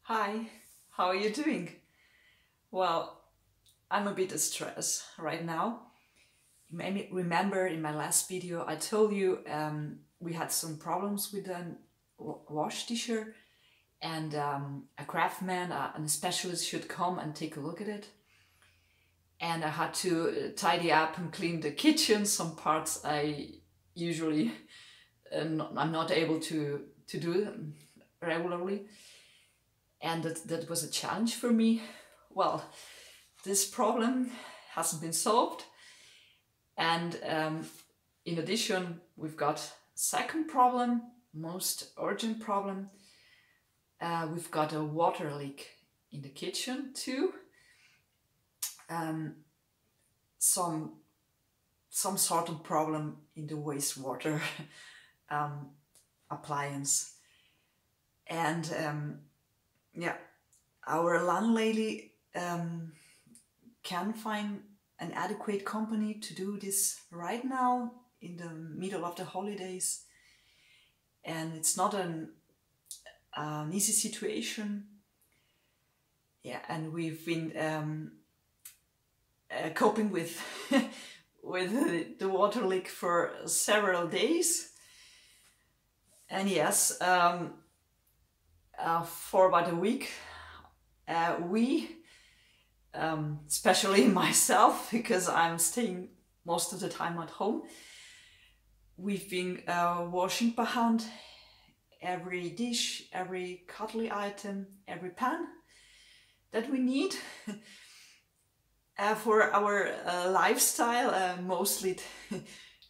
Hi, how are you doing? Well, I'm a bit stressed right now. You may remember in my last video I told you we had some problems with the wash disher and a craftsman and a specialist should come and take a look at it. And I had to tidy up and clean the kitchen. Some parts I usually I'm not able to do regularly. And that was a challenge for me. Well, this problem hasn't been solved, and in addition we've got second problem, most urgent problem. We've got a water leak in the kitchen too. Some sort of problem in the wastewater appliance, and yeah, our landlady can find an adequate company to do this right now in the middle of the holidays, and it's not an easy situation. Yeah, and we've been coping with with the water leak for several days, and yes, for about a week we especially myself, because I'm staying most of the time at home, we've been washing by hand every dish, every cutlery item, every pan that we need for our lifestyle, mostly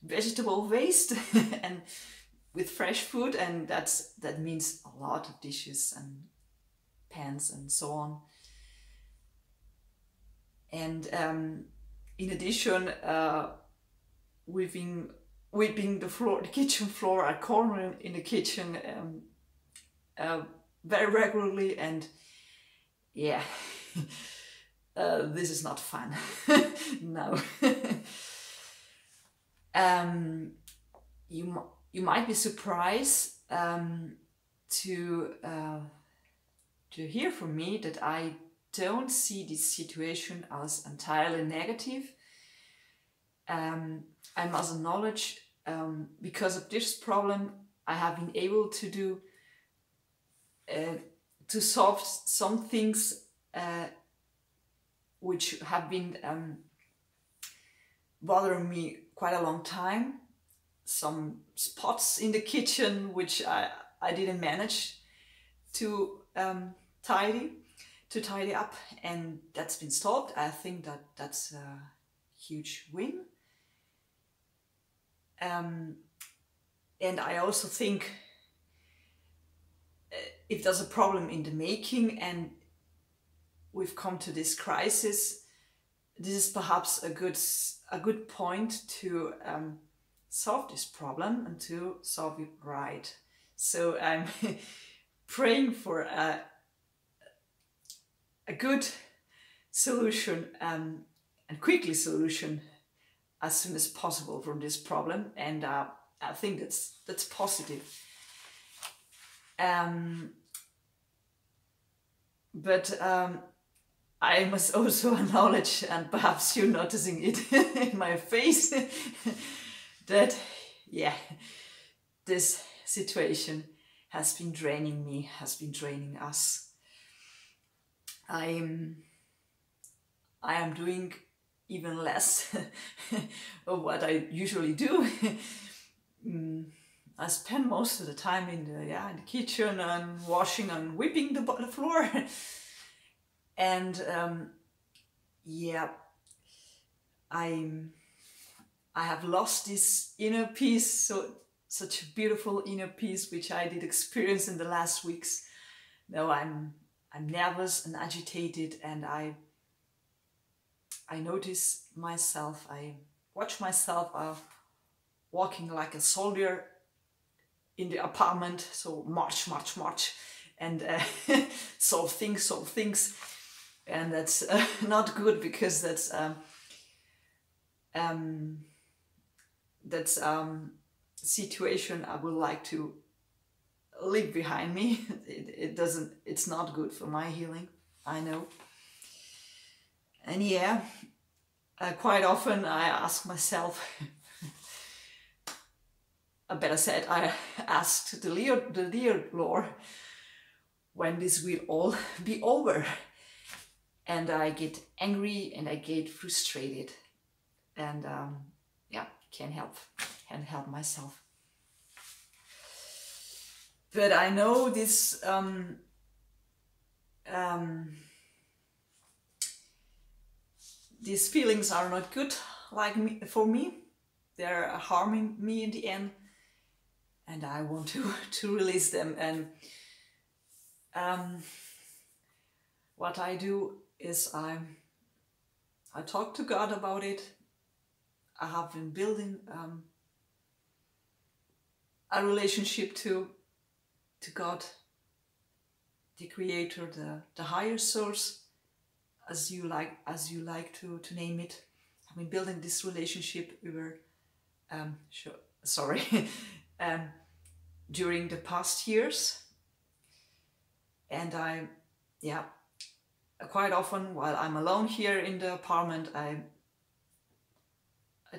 vegetable waste and with fresh food, and that means a lot of dishes and pans and so on. And in addition, we've been whipping the kitchen floor, a corner in the kitchen, very regularly, and yeah, this is not fun. No. You might be surprised to hear from me that I don't see this situation as entirely negative. I must acknowledge, because of this problem, I have been able to solve some things which have been bothering me quite a long time. Some spots in the kitchen which I didn't manage to tidy up, and that's been solved. I think that's a huge win. And I also think if there's a problem in the making and we've come to this crisis, this is perhaps a good point to solve this problem and to solve it right. So I'm praying for a good solution and quickly solution as soon as possible from this problem, and I think that's positive. But I must also acknowledge, and perhaps you're noticing it in my face, that yeah, this situation has been draining me, has been draining us. I am doing even less of what I usually do. I spend most of the time in the kitchen and washing and whipping the floor. And yeah, I have lost this inner peace, such a beautiful inner peace which I did experience in the last weeks. Now I'm nervous and agitated, and I notice myself, I watch myself walking like a soldier in the apartment, so march, and solve things, and that's not good, because that's situation I would like to leave behind me. It's not good for my healing, I know. And yeah, quite often I ask myself, I better said, I asked the dear Lord when this will all be over. And I get angry and I get frustrated, and yeah, can't help myself. But I know this these feelings are not good, like for me. They're harming me in the end, and I want to release them. And what I do is I talk to God about it. I have been building a relationship to God, the Creator, the higher source, as you like to name it. I've been building this relationship. We were during the past years, and quite often while I'm alone here in the apartment, I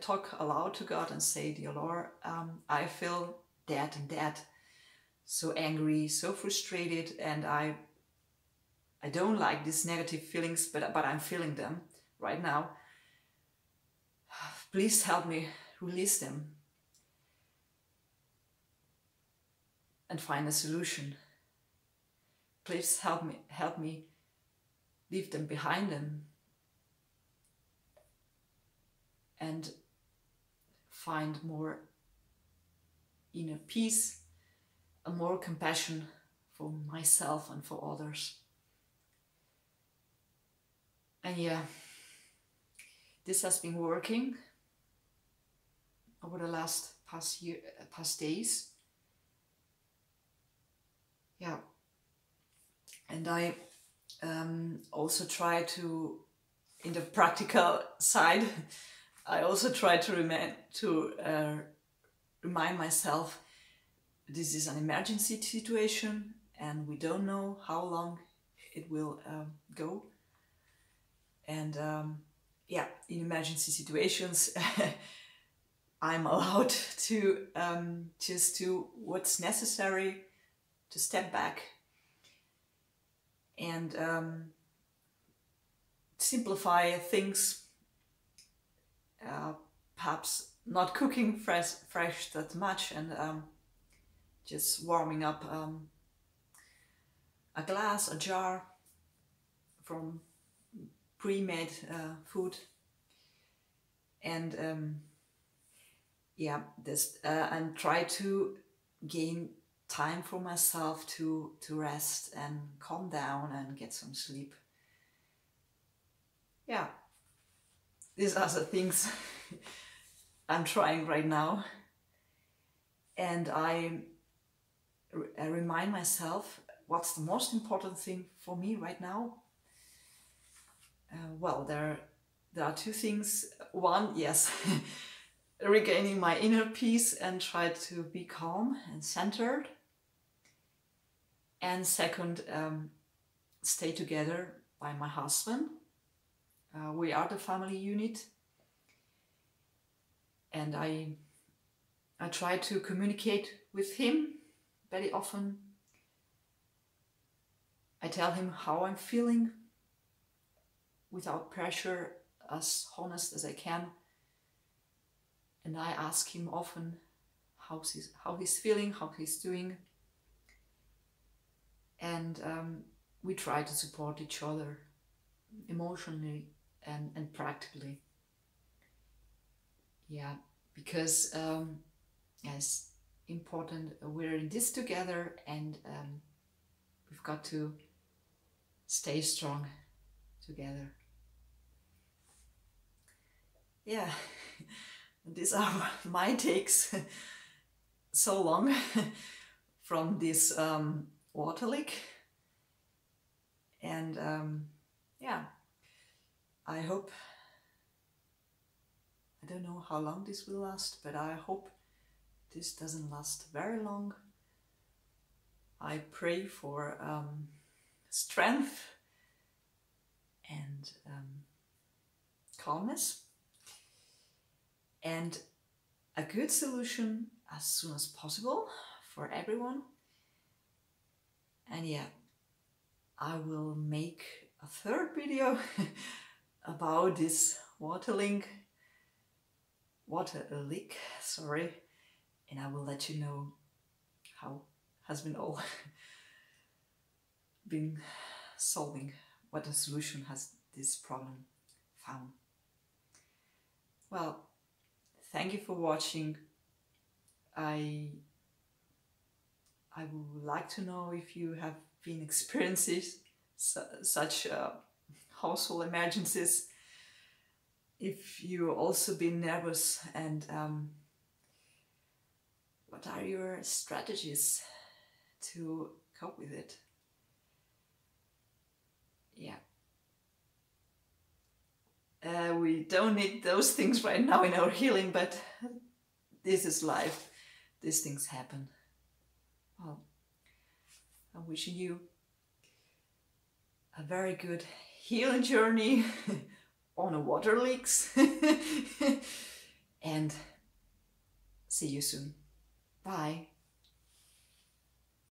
talk aloud to God and say, "Dear Lord, I feel that and that, so angry, so frustrated, and I don't like these negative feelings, but I'm feeling them right now. Please help me release them and find a solution. Please help me leave them behind them and find more inner peace and more compassion for myself and for others." And yeah, this has been working over the past days. Yeah, and I also try to, in the practical side, I also try to remind myself this is an emergency situation and we don't know how long it will go. And yeah, in emergency situations, I'm allowed to just do what's necessary, to step back and simplify things, perhaps not cooking fresh that much, and just warming up a glass, a jar from pre-made food, and yeah, this and try to gain time for myself to rest and calm down and get some sleep. Yeah, these are the things I'm trying right now, and I remind myself what's the most important thing for me right now. Well, there are two things. One, yes, regaining my inner peace and try to be calm and centered. And second, stay together by my husband. We are the family unit, and I try to communicate with him very often. I tell him how I'm feeling without pressure, as honest as I can. And I ask him often how he's feeling, how he's doing. And we try to support each other emotionally and practically. Yeah, because it's important, we're in this together, and we've got to stay strong together. Yeah, these are my takes so long from this water leak. And yeah, I hope, I don't know how long this will last, but I hope this doesn't last very long. I pray for strength and calmness and a good solution as soon as possible for everyone. And yeah, I will make a third video about this water leak, sorry, and I will let you know how has been all been solving, what the solution has this problem found. Well, thank you for watching. I would like to know if you have been experiencing such household emergencies, if you also been nervous, and what are your strategies to cope with it. Yeah. We don't need those things right now in our healing, but this is life. These things happen. Well, I'm wishing you a very good healing journey on a water leaks and see you soon. Bye.